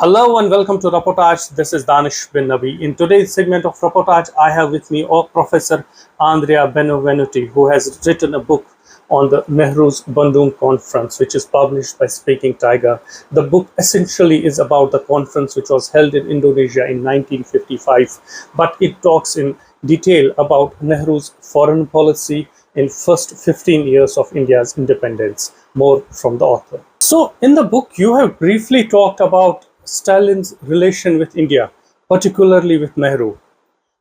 Hello and welcome to Reportage. This is Daanish bin Nabi. In today's segment of Reportage, I have with me Professor Andrea Benvenuti, who has written a book on the Nehru's Bandung conference, which is published by Speaking Tiger. The book essentially is about the conference which was held in Indonesia in 1955, but it talks in detail about Nehru's foreign policy in first 15 years of India's independence. More from the author. So in the book, you have briefly talked about Stalin's relation with India, particularly with Nehru.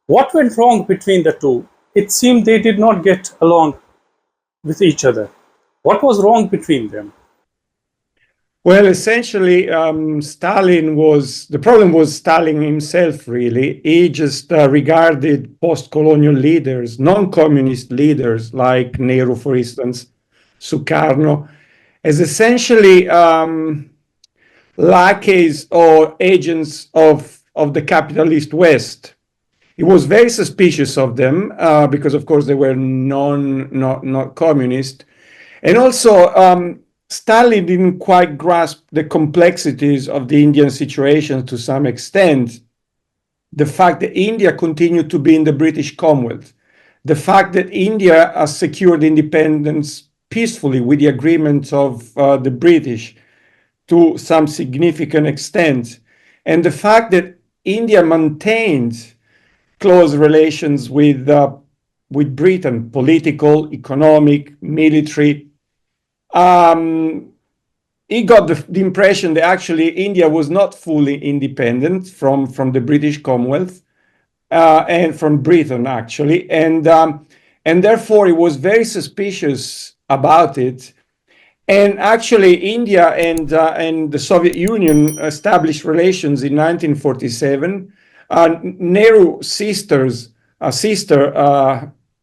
What went wrong between the two? It seemed they did not get along with each other. What was wrong between them? Well, essentially, the problem was Stalin himself, really. He just regarded post-colonial leaders, non-communist leaders like Nehru, for instance, Sukarno, as essentially lackeys or agents of the capitalist West. He was very suspicious of them because, of course, they were not communist. And also, Stalin didn't quite grasp the complexities of the Indian situation to some extent. The fact that India continued to be in the British Commonwealth, the fact that India has secured independence peacefully with the agreement of the British to some significant extent, and the fact that India maintained close relations with Britain, political, economic, military. He got the impression that actually India was not fully independent from the British Commonwealth and from Britain, actually, and therefore he was very suspicious about it. And actually, India and the Soviet Union established relations in 1947. Nehru's sister,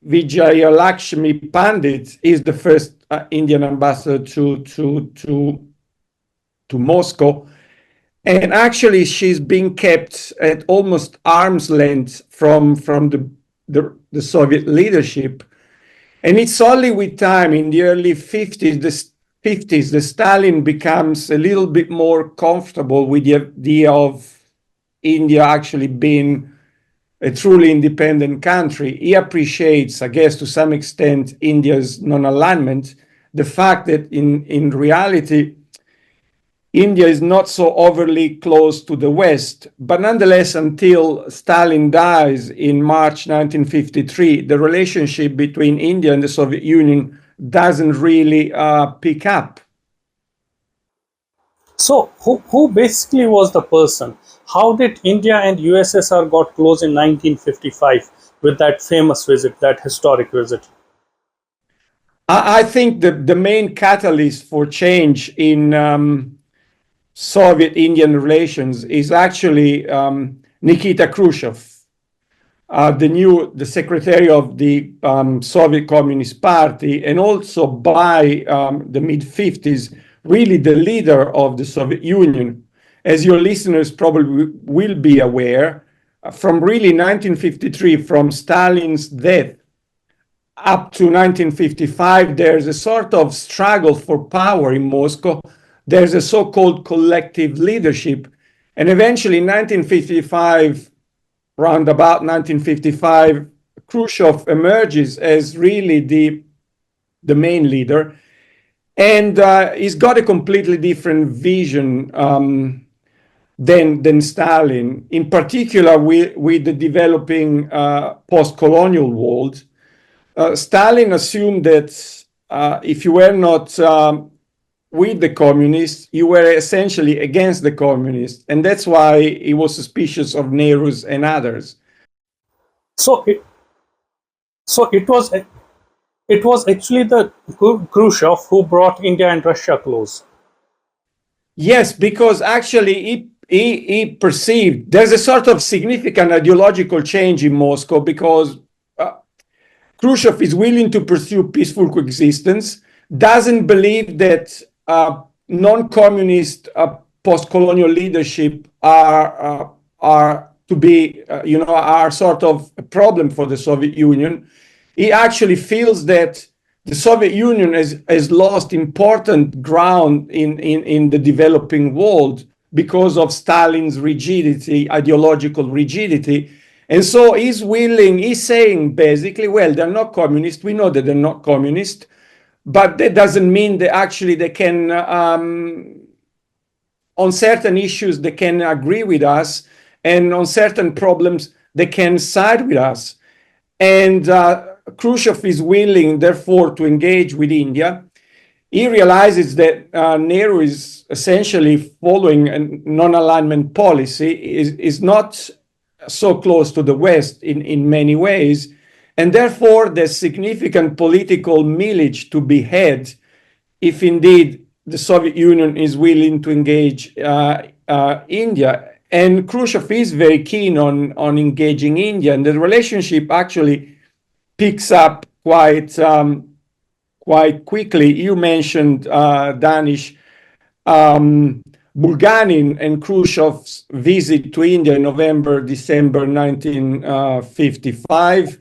Vijayalakshmi Pandit, is the first Indian ambassador to Moscow. And actually, she's being kept at almost arm's length from the Soviet leadership. And it's only with time, in the early 50s, the Stalin becomes a little bit more comfortable with the idea of India actually being a truly independent country. He appreciates, I guess, to some extent, India's non-alignment, the fact that in reality, India is not so overly close to the West, but nonetheless, until Stalin dies in March 1953, the relationship between India and the Soviet Union doesn't really pick up. So who basically was the person? How did India and USSR got close in 1955 with that famous visit, that historic visit? I think the main catalyst for change in Soviet-Indian relations is actually Nikita Khrushchev, the secretary of the Soviet Communist Party, and also by the mid-50s, really the leader of the Soviet Union. As your listeners probably will be aware, from really 1953, from Stalin's death up to 1955, there's a sort of struggle for power in Moscow. There's a so-called collective leadership. And eventually in 1955, around about 1955, Khrushchev emerges as really the main leader. And he's got a completely different vision than Stalin, in particular with the developing post-colonial world. Stalin assumed that if you were not with the communists, you were essentially against the communists, and that's why he was suspicious of Nehru's and others. So it was actually the Khrushchev who brought India and Russia close. Yes, because actually he perceived there's a sort of significant ideological change in Moscow because Khrushchev is willing to pursue peaceful coexistence, doesn't believe that non-communist post-colonial leadership are to be, are sort of a problem for the Soviet Union. He actually feels that the Soviet Union has lost important ground in the developing world because of Stalin's rigidity, ideological rigidity. And so he's saying basically, well, they're not communist. We know that they're not communist, but that doesn't mean that actually they can, on certain issues, they can agree with us, and on certain problems, they can side with us. And Khrushchev is willing, therefore, to engage with India. He realizes that Nehru is essentially following a non-alignment policy, is not so close to the West in many ways, and therefore there's significant political mileage to be had if indeed the Soviet Union is willing to engage India. And Khrushchev is very keen on engaging India, and the relationship actually picks up quite quickly. You mentioned Daanish. Bulganin and Khrushchev's visit to India in December 1955.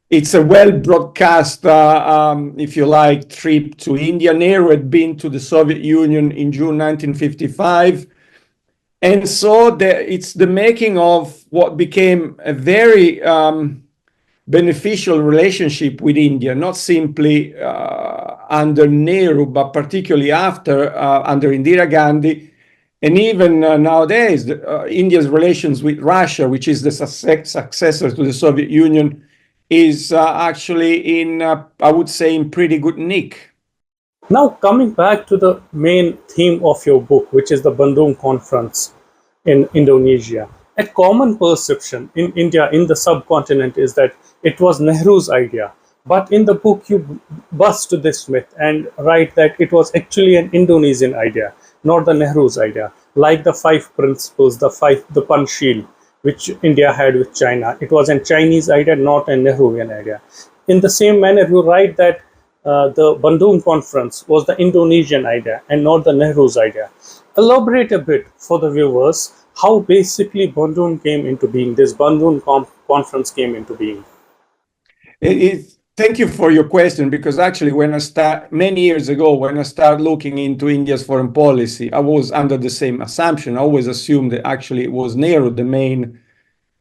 It's a well-broadcast, if you like, trip to India. Nehru had been to the Soviet Union in June 1955. And so it's the making of what became a very beneficial relationship with India, not simply under Nehru, but particularly after, under Indira Gandhi. And even nowadays, India's relations with Russia, which is the successor to the Soviet Union, is actually I would say, in pretty good nick. Now, coming back to the main theme of your book, which is the Bandung Conference in Indonesia. A common perception in India, in the subcontinent, is that it was Nehru's idea. But in the book, you bust this myth and write that it was actually an Indonesian idea, not the Nehru's idea. Like the 5 principles, the Panchsheel, which India had with China. It was a Chinese idea, not a Nehruvian idea. In the same manner, you write that the Bandung Conference was the Indonesian idea and not the Nehru's idea. Elaborate a bit for the viewers how basically Bandung came into being, this Bandung Conference came into being. Thank you for your question, because actually many years ago, when I started looking into India's foreign policy, I was under the same assumption. I always assumed that actually it was Nehru, the main,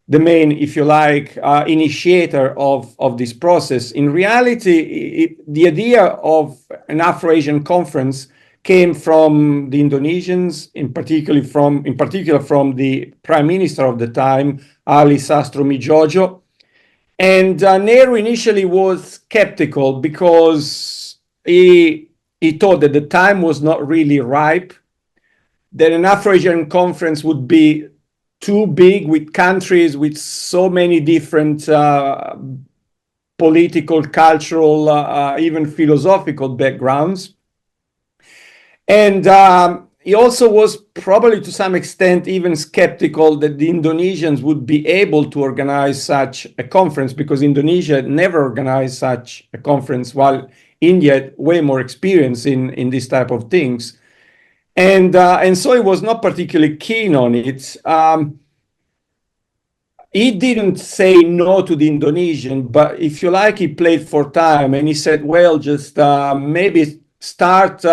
if you like, initiator of this process. In reality, the idea of an Afro-Asian conference came from the Indonesians, in particular from the Prime Minister of the time, Ali Sastro-Midjojo. And Nehru initially was skeptical because he thought that the time was not really ripe, that an Afro-Asian conference would be too big, with countries with so many different political, cultural, even philosophical backgrounds. And he also was probably to some extent even skeptical that the Indonesians would be able to organize such a conference, because Indonesia had never organized such a conference, while India had way more experience in this type of things. And so he was not particularly keen on it. He didn't say no to the Indonesian, but if you like, he played for time, and he said, well, just maybe start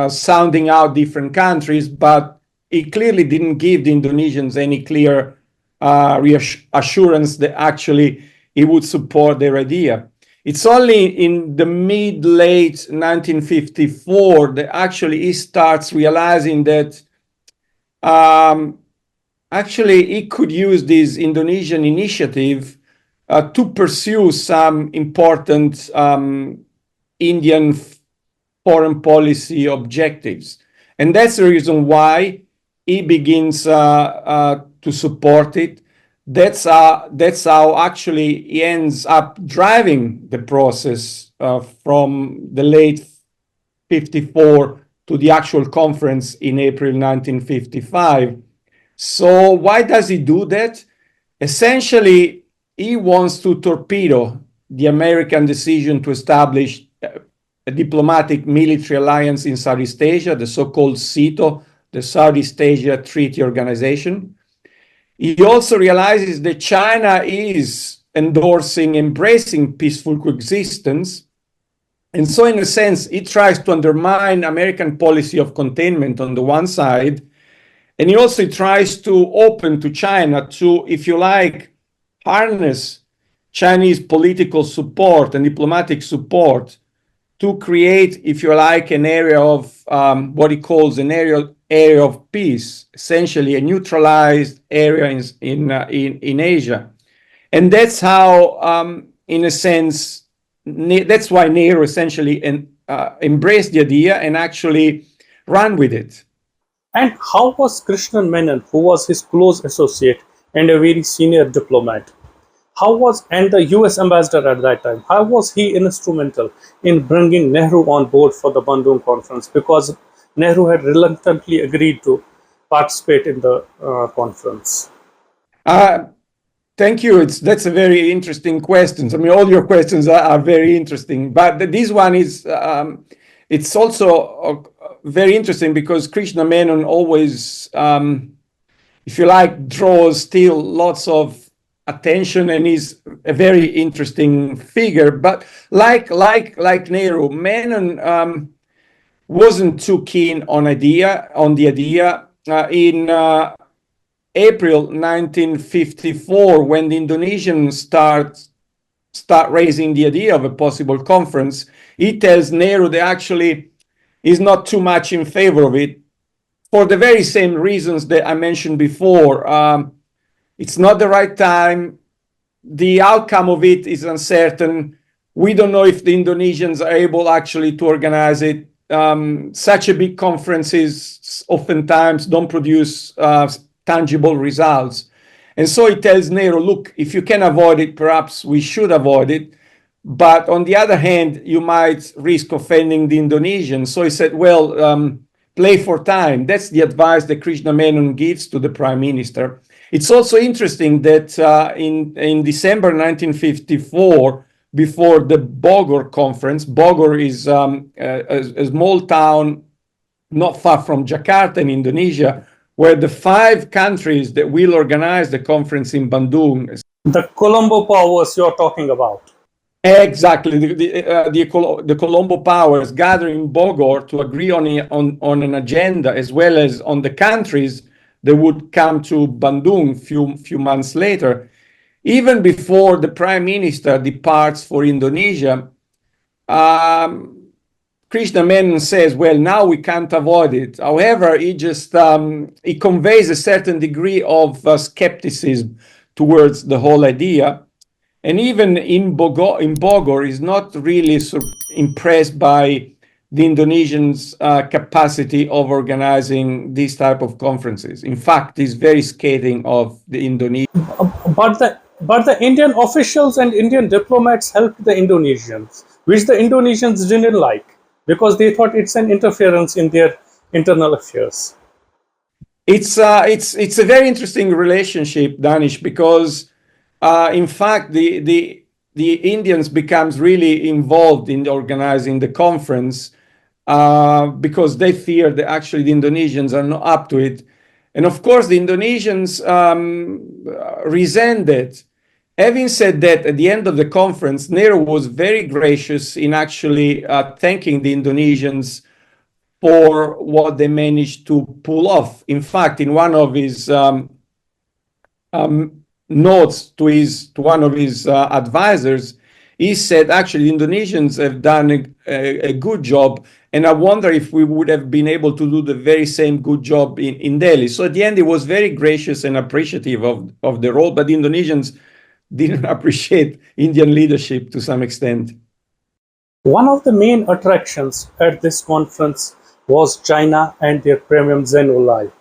sounding out different countries, but he clearly didn't give the Indonesians any clear reassurance that actually he would support their idea. It's only in the mid-late 1954 that actually he starts realizing that actually he could use this Indonesian initiative to pursue some important Indian foreign policy objectives. And that's the reason why he begins to support it. That's how actually he ends up driving the process from the late 54 to the actual conference in April 1955. So why does he do that? Essentially, he wants to torpedo the American decision to establish a diplomatic military alliance in Southeast Asia, the so-called SEATO, the Southeast Asia Treaty Organization. He also realizes that China is embracing peaceful coexistence. And so in a sense, he tries to undermine American policy of containment on the one side, And he also tries to open to China to, if you like, harness Chinese political support and diplomatic support to create, if you like, an area of what he calls an area of peace, essentially a neutralized area in Asia. And that's how, in a sense, that's why Nehru essentially embraced the idea and actually ran with it. And how was Krishnan Menon, who was his close associate and a very senior diplomat, and the US ambassador at that time, how was he instrumental in bringing Nehru on board for the Bandung conference? Because Nehru had reluctantly agreed to participate in the conference. Thank you. That's a very interesting question. I mean, all your questions are very interesting, but this one is, it's also very interesting because Krishna Menon always, if you like, draws still lots of attention and is a very interesting figure. But like Nehru, Menon wasn't too keen on the idea. In April 1954, when the Indonesians start raising the idea of a possible conference, he tells Nehru that actually is not too much in favor of it for the very same reasons that I mentioned before. It's not the right time. The outcome of it is uncertain. We don't know if the Indonesians are able actually to organize it. Such a big conferences oftentimes don't produce tangible results. And so he tells Nehru, look, if you can avoid it, perhaps we should avoid it. But on the other hand, you might risk offending the Indonesians. So he said, well, play for time. That's the advice that Krishna Menon gives to the prime minister. It's also interesting that in December 1954, before the Bogor conference, Bogor is a small town not far from Jakarta in Indonesia, where the 5 countries that will organize the conference in Bandung. The Colombo powers you're talking about. Exactly, the Colombo powers gather in Bogor to agree on an agenda, as well as on the countries that would come to Bandung few months later. Even before the prime minister departs for Indonesia, Krishna Menon says, well, now we can't avoid it. However, he conveys a certain degree of skepticism towards the whole idea. And even in Bogor is not really impressed by the Indonesians' capacity of organizing these type of conferences. In fact, he's very scathing of the Indonesians. But the Indian officials and Indian diplomats helped the Indonesians, which the Indonesians didn't like, because they thought it's an interference in their internal affairs. It's a very interesting relationship, Daanish, because in fact the Indians becomes really involved in organizing the conference because they fear that actually the Indonesians are not up to it. And of course, the Indonesians resent it. Having said that, at the end of the conference, Nehru was very gracious in actually thanking the Indonesians for what they managed to pull off. In fact, in one of his notes to one of his advisors, he said, actually, the Indonesians have done a good job, and I wonder if we would have been able to do the very same good job in Delhi. So at the end, he was very gracious and appreciative of the role, but the Indonesians didn't appreciate Indian leadership to some extent. One of the main attractions at this conference was China and their premium Zenolai.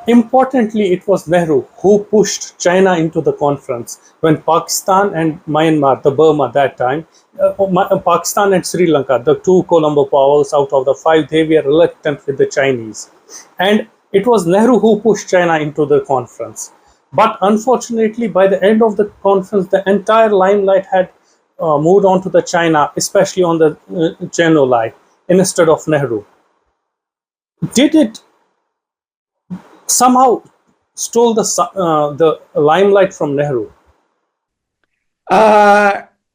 Importantly, it was Nehru who pushed China into the conference when Pakistan and Myanmar, the Burma that time, Pakistan and Sri Lanka, the 2 Colombo powers out of the 5, they were reluctant with the Chinese. And it was Nehru who pushed China into the conference. But unfortunately, by the end of the conference, the entire limelight had moved on to the China, especially on the Zenolai, instead of Nehru. Did it somehow stole the limelight from Nehru?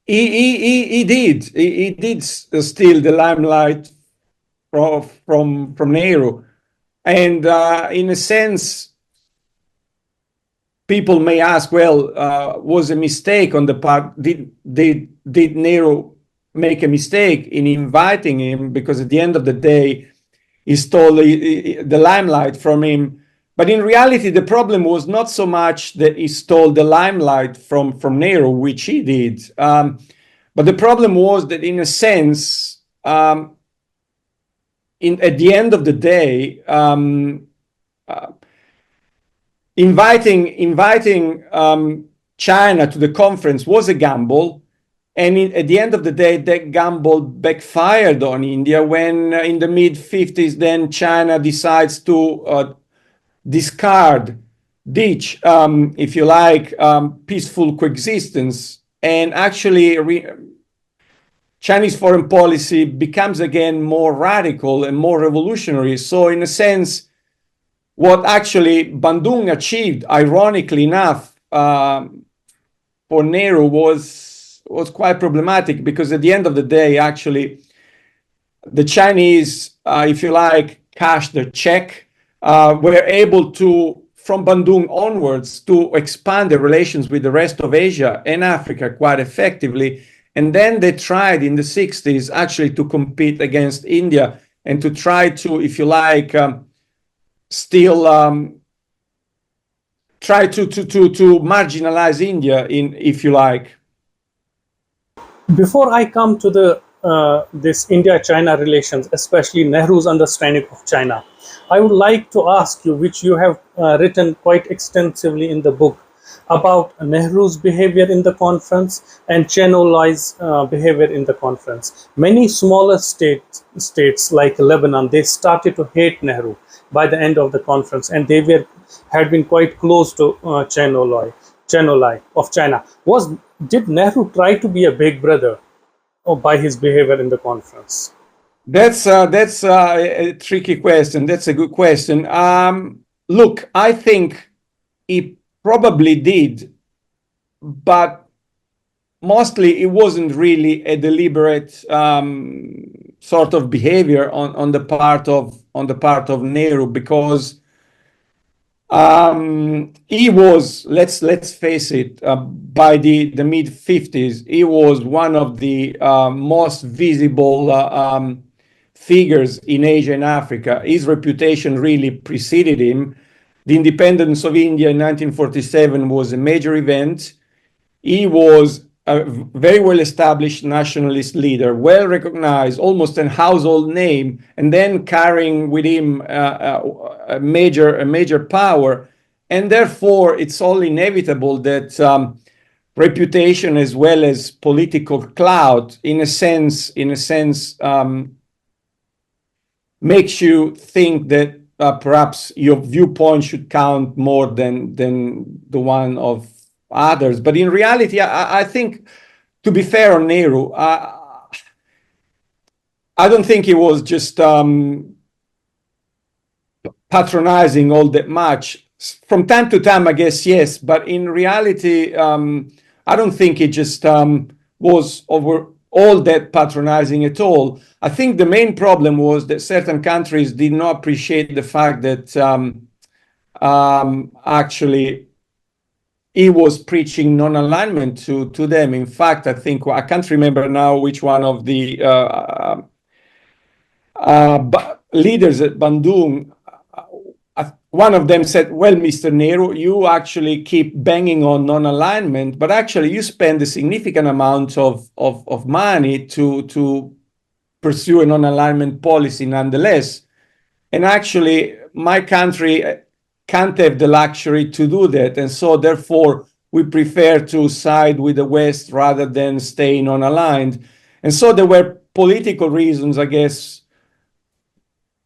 He did. He did steal the limelight from Nehru. And in a sense, people may ask, well, was a mistake on the part, did Nehru make a mistake in inviting him? Because at the end of the day, he stole the limelight from him. But in reality, the problem was not so much that he stole the limelight from Nehru, which he did. But the problem was that, in a sense, at the end of the day, inviting China to the conference was a gamble. And at the end of the day, that gamble backfired on India when in the mid-50s, then China decides to ditch, if you like, peaceful coexistence. And actually, Chinese foreign policy becomes again more radical and more revolutionary. So in a sense, what actually Bandung achieved, ironically enough, for Nehru was quite problematic, because at the end of the day, actually, the Chinese, if you like, cashed their check, were able to, from Bandung onwards, to expand the relations with the rest of Asia and Africa quite effectively. And then they tried in the 60s actually to compete against India and to try to, if you like, still try to marginalize India, if you like. Before I come to the this India-China relations, especially Nehru's understanding of China, I would like to ask you, which you have written quite extensively in the book, about Nehru's behavior in the conference and Chen Olai's behavior in the conference. Many smaller states like Lebanon, they started to hate Nehru by the end of the conference, and they had been quite close to Chen Olai of China. Did Nehru try to be a big brother by his behavior in the conference? That's a tricky question. That's a good question. Look, I think he probably did, but mostly it wasn't really a deliberate sort of behavior on the part of Nehru, because he was, let's face it, by the mid-50s, he was one of the most visible figures in Asia and Africa. His reputation really preceded him. The independence of India in 1947 was a major event. He was a very well-established nationalist leader, well-recognized, almost a household name, and then carrying with him a major power. And therefore, it's all inevitable that reputation as well as political clout, in a sense, makes you think that perhaps your viewpoint should count more than the one of others. But in reality, I think, to be fair on Nehru, I don't think he was just patronizing all that much. From time to time, I guess, yes, but in reality, I don't think it just was over all that patronizing at all. I think the main problem was that certain countries did not appreciate the fact that actually he was preaching non-alignment to them. In fact, I think, I can't remember now which one of the leaders at Bandung, one of them said, well, Mr. Nehru, you actually keep banging on non-alignment, but actually you spend a significant amount of money to pursue a non-alignment policy nonetheless. And actually, my country can't have the luxury to do that. And so therefore, we prefer to side with the West rather than stay non-aligned. And so there were political reasons, I guess,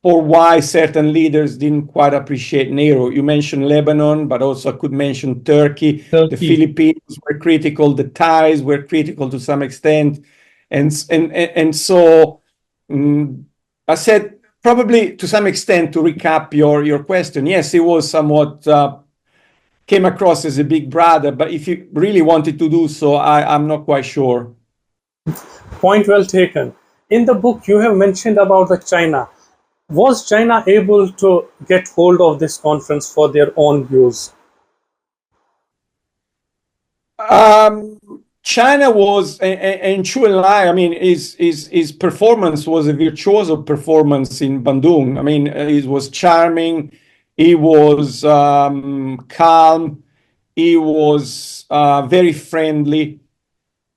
for why certain leaders didn't quite appreciate Nehru. You mentioned Lebanon, but also I could mention Turkey. The Philippines were critical. The Thais were critical to some extent. And so I said, probably to some extent, to recap your question, yes, he was somewhat, came across as a big brother, but if you really wanted to do so, I'm not quite sure. Point well taken. In the book, you have mentioned about the China. Was China able to get hold of this conference for their own use? China was, and Chu Enlai, I mean, his performance was a virtuoso performance in Bandung. I mean, he was charming, he was calm, he was very friendly,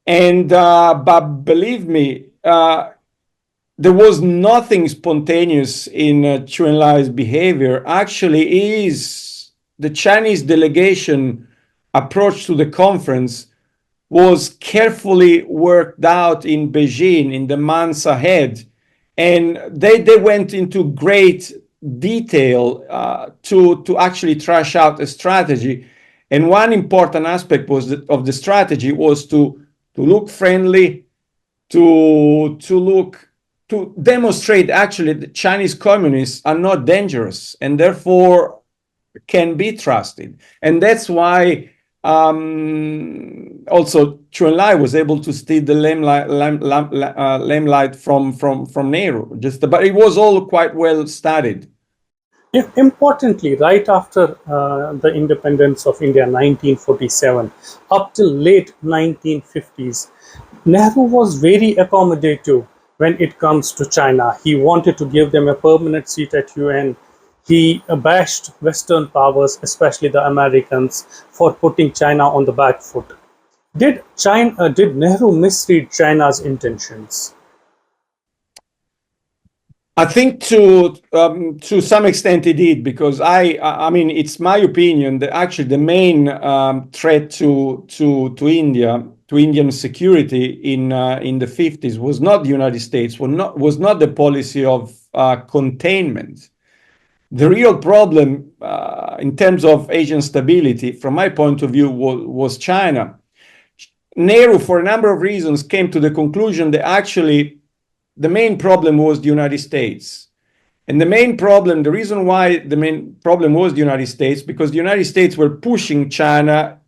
and but believe me, there was nothing spontaneous in Chu Enlai's behavior. Actually, is the Chinese delegation approach to the conference was carefully worked out in Beijing in the months ahead. And they went into great detail to actually trash out a strategy. And one important aspect was of the strategy was to look friendly, to demonstrate actually that Chinese communists are not dangerous and therefore can be trusted. And that's why also Chu Enlai was able to steal the limelight from Nehru. But it was all quite well studied. Importantly, right after the independence of India, 1947, up till late 1950s, Nehru was very accommodative when it comes to China. He wanted to give them a permanent seat at UN. He bashed Western powers, especially the Americans, for putting China on the back foot. Did Nehru misread China's intentions? I think to some extent he did, because I mean it's my opinion that actually the main threat to India, to Indian security in the 50s was not the United States, was not the policy of containment. The real problem in terms of Asian stability, from my point of view, was China. Nehru, for a number of reasons, came to the conclusion that actually the main problem was the United States. And the reason why the main problem was the United States, because the United States were pushing China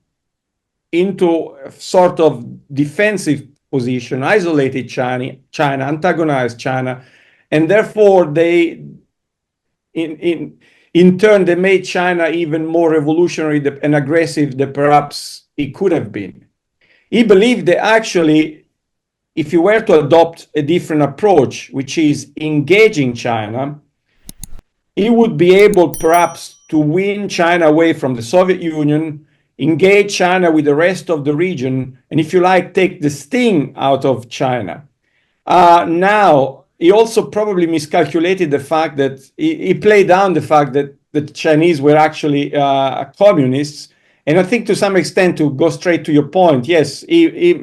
into a sort of defensive position, isolated China, antagonized China, and therefore they, in turn, they made China even more revolutionary and aggressive than perhaps it could have been. He believed that actually, if you were to adopt a different approach, which is engaging China, he would be able perhaps to win China away from the Soviet Union, engage China with the rest of the region, and if you like, take the sting out of China. Now, he also probably miscalculated the fact that he played down the fact that the Chinese were actually communists. And I think to some extent, to go straight to your point, yes, he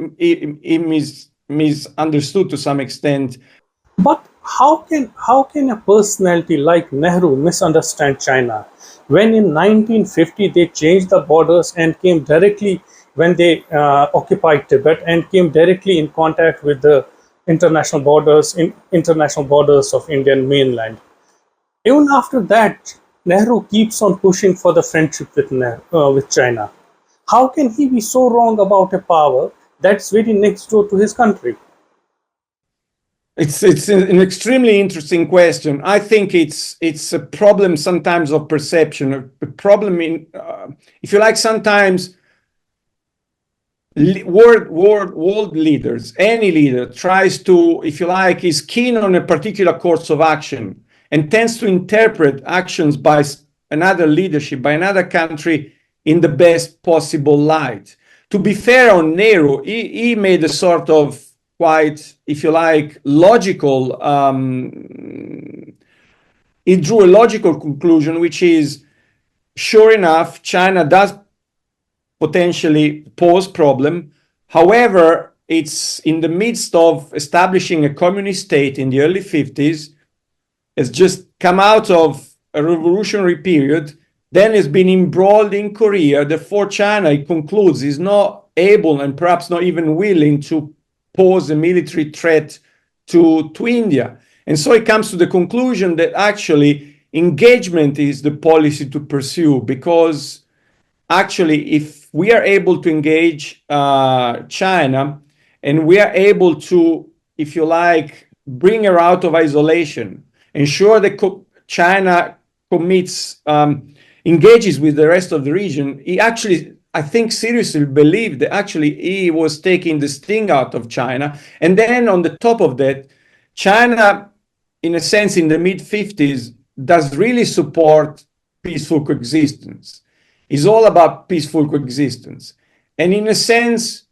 misunderstood to some extent. But how can a personality like Nehru misunderstand China when in 1950 they changed the borders and came directly, when they occupied Tibet, and came directly in contact with the international borders of Indian mainland? Even after that, Nehru keeps on pushing for the friendship with China. How can he be so wrong about a power that's very next door to his country? It's an extremely interesting question. I think it's a problem sometimes of perception, a problem in, if you like, sometimes world leaders, any leader tries to, if you like, is keen on a particular course of action and tends to interpret actions by another leadership, by another country, in the best possible light. To be fair on Nehru, he made a sort of quite, if you like, logical, he drew a logical conclusion, which is, sure enough, China does potentially pose problem. However, it's in the midst of establishing a communist state in the early 50s, has just come out of a revolutionary period, then has been embroiled in Korea. Therefore, China, it concludes, is not able and perhaps not even willing to pose a military threat to India. And so it comes to the conclusion that actually engagement is the policy to pursue, because actually if we are able to engage China and we are able to, if you like, bring her out of isolation, ensure that China commits, engages with the rest of the region, he actually, I think, seriously believed that actually he was taking the sting out of China. And then on the top of that, China, in a sense, in the mid-50s, does really support peaceful coexistence. It's all about peaceful coexistence. And in a sense,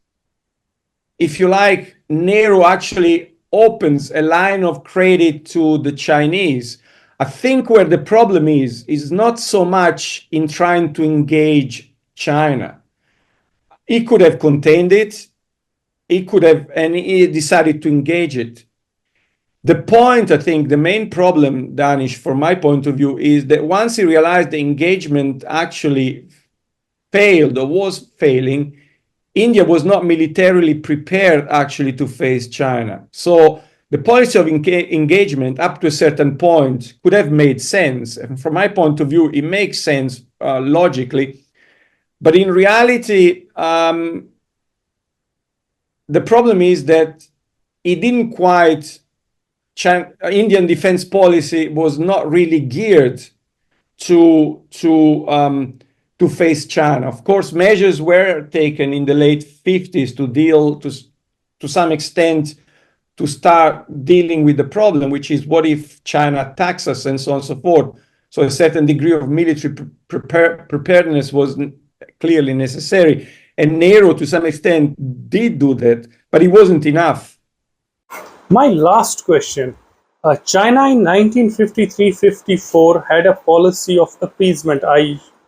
if you like, Nehru actually opens a line of credit to the Chinese. I think where the problem is not so much in trying to engage China. He could have contained it, and he decided to engage it. The point, I think, the main problem, Daanish, from my point of view, is that once he realized the engagement actually failed or was failing, India was not militarily prepared actually to face China. So the policy of engagement up to a certain point could have made sense. And from my point of view, it makes sense logically. But in reality, the problem is that it didn't quite, Indian defense policy was not really geared to face China. Of course, measures were taken in the late 50s to deal to some extent to start dealing with the problem, which is what if China attacks us and so on and so forth. So a certain degree of military preparedness was clearly necessary. And Nehru, to some extent, did do that, but it wasn't enough. My last question. China in 1953-54 had a policy of appeasement,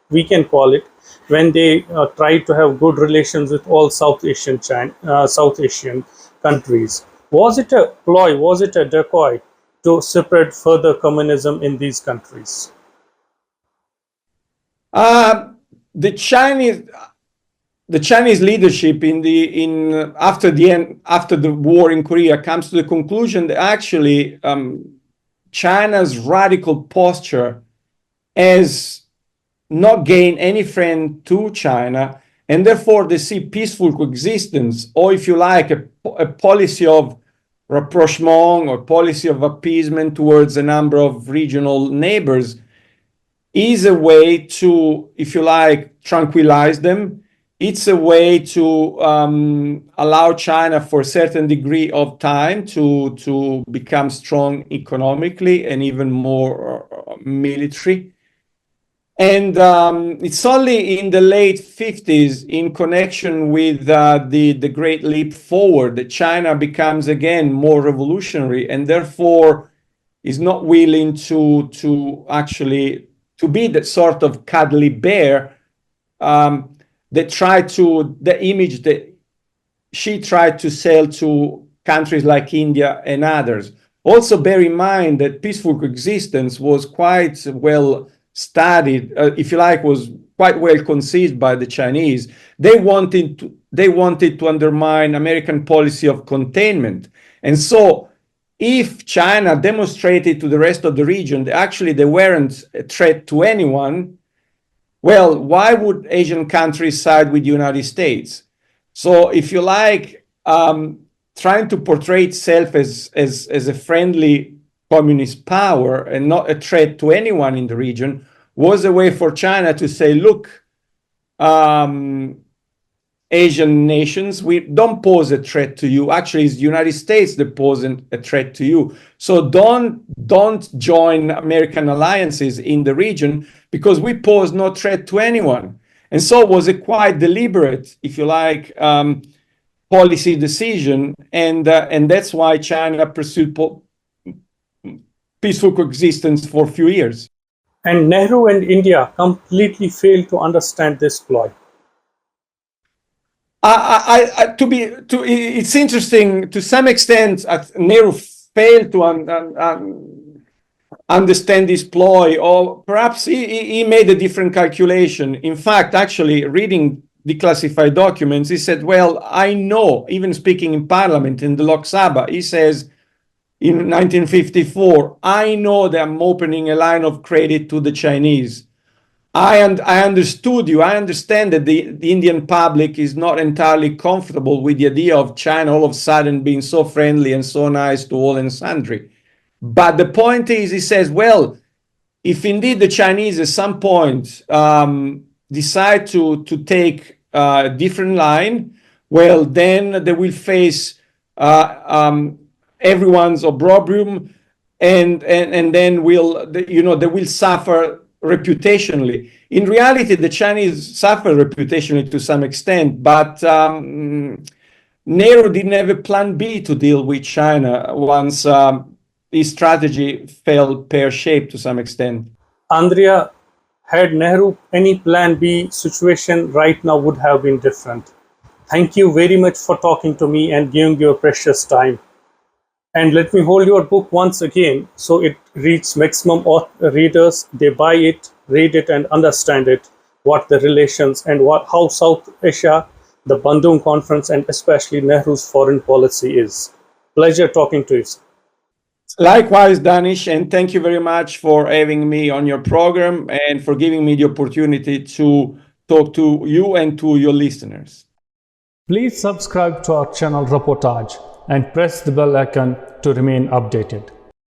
we can call it, when they tried to have good relations with all South Asian countries. Was it a ploy? Was it a decoy to spread further communism in these countries? The Chinese leadership after the war in Korea comes to the conclusion that actually China's radical posture has not gained any friend to China, and therefore they see peaceful coexistence, or if you like, a policy of rapprochement or policy of appeasement towards a number of regional neighbors, is a way to, if you like, tranquilize them. It's a way to allow China for a certain degree of time to become strong economically and even more military. And it's only in the late 50s, in connection with the Great Leap Forward, that China becomes again more revolutionary and therefore is not willing to actually to be that sort of cuddly bear the image that she tried to sell to countries like India and others. Also bear in mind that peaceful coexistence was quite well studied, if you like, was quite well conceived by the Chinese. They wanted to undermine American policy of containment. And so if China demonstrated to the rest of the region that actually they weren't a threat to anyone, well, why would Asian countries side with the United States? So if you like, trying to portray itself as a friendly communist power and not a threat to anyone in the region was a way for China to say, look, Asian nations, we don't pose a threat to you. Actually, it's the United States that poses a threat to you. So don't join American alliances in the region because we pose no threat to anyone. And so it was a quite deliberate, if you like, policy decision. And that's why China pursued peaceful coexistence for a few years. And Nehru and India completely failed to understand this ploy. It's interesting to some extent. Nehru failed to understand this ploy, or perhaps he made a different calculation. In fact, actually, reading declassified documents, he said, "Well, I know." Even speaking in Parliament in the Lok Sabha, he says in 1954, "I know that I'm opening a line of credit to the Chinese. I understood you. I understand that the Indian public is not entirely comfortable with the idea of China all of a sudden being so friendly and so nice to all and sundry. But the point is, he says, well, if indeed the Chinese at some point decide to take a different line, well, then they will face everyone's opprobrium, and then they will suffer reputationally. In reality, the Chinese suffer reputationally to some extent, but Nehru didn't have a plan B to deal with China once his strategy fell pear-shaped to some extent. Andrea, had Nehru any plan B, situation right now would have been different. Thank you very much for talking to me and giving your precious time. And let me hold your book once again so it reaches maximum readers. They buy it, read it, and understand it, what the relations and how South Asia, the Bandung Conference, and especially Nehru's foreign policy is. Pleasure talking to you. Likewise, Daanish, and thank you very much for having me on your program and for giving me the opportunity to talk to you and to your listeners. Please subscribe to our channel Reportage and press the bell icon to remain updated.